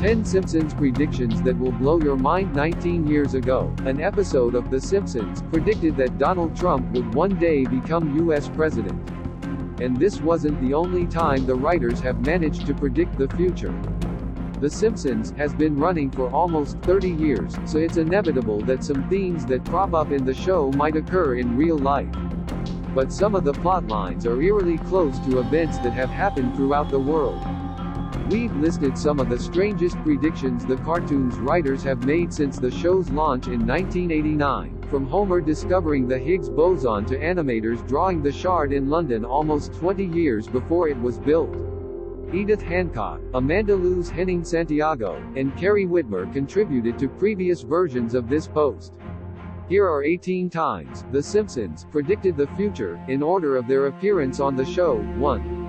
10 Simpsons predictions that will blow your mind. 19 years ago, an episode of The Simpsons predicted that Donald Trump would one day become U.S. president. And this wasn't the only time the writers have managed to predict the future. The Simpsons has been running for almost 30 years, so it's inevitable that some themes that crop up in the show might occur in real life. But some of the plot lines are eerily close to events that have happened throughout the world. We've listed some of the strangest predictions the cartoon's writers have made since the show's launch in 1989, from Homer discovering the Higgs boson to animators drawing the Shard in London almost 20 years before it was built. Edith Hancock, Amanda Luz Henning Santiago, and Carrie Whitmer contributed to previous versions of this post. Here are 18 times The Simpsons predicted the future, in order of their appearance on the show. 1.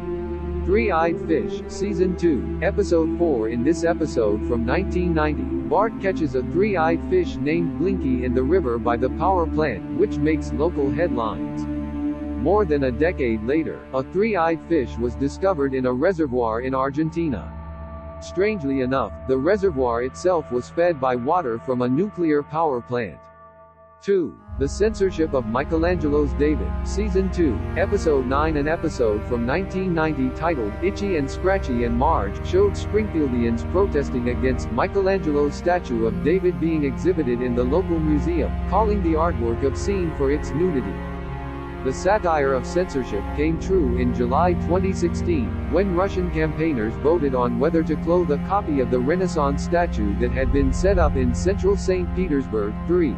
Three-Eyed Fish, Season 2, Episode 4. In this episode from 1990, Bart catches a three-eyed fish named Blinky in the river by the power plant, which makes local headlines. More than a decade later, a three-eyed fish was discovered in a reservoir in Argentina. Strangely enough, the reservoir itself was fed by water from a nuclear power plant. 2. The censorship of Michelangelo's David, Season 2, Episode 9. An episode from 1990 titled Itchy and Scratchy and Marge showed Springfieldians protesting against Michelangelo's statue of David being exhibited in the local museum, calling the artwork obscene for its nudity. The satire of censorship came true in July 2016, when Russian campaigners voted on whether to clothe a copy of the Renaissance statue that had been set up in central St. Petersburg. 3.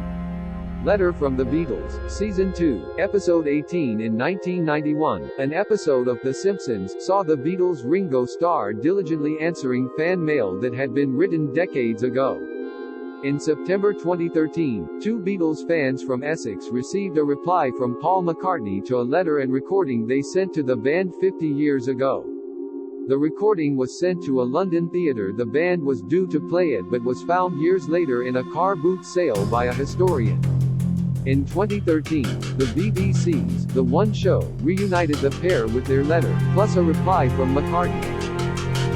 Letter from the Beatles, Season 2, Episode 18. In 1991, an episode of The Simpsons saw the Beatles' Ringo Starr diligently answering fan mail that had been written decades ago. In September 2013, two Beatles fans from Essex received a reply from Paul McCartney to a letter and recording they sent to the band 50 years ago. The recording was sent to a London theatre. The band was due to play it but was found years later in a car boot sale by a historian. In 2013, the BBC's The One Show reunited the pair with their letter, plus a reply from McCartney.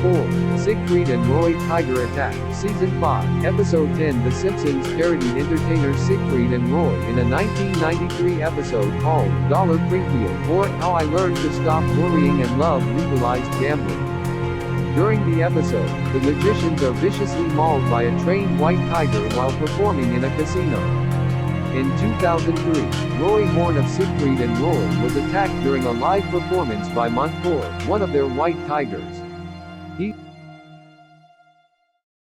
4. Siegfried and Roy Tiger Attack, Season 5, Episode 10. The Simpsons parodied entertainers Siegfried and Roy in a 1993 episode called Dollar Springfield, or How I Learned to Stop Worrying and Love Legalized Gambling. During the episode, the magicians are viciously mauled by a trained white tiger while performing in a casino. In 2003, Roy Horn of Siegfried and Roy was attacked during a live performance by Montfort, one of their white tigers.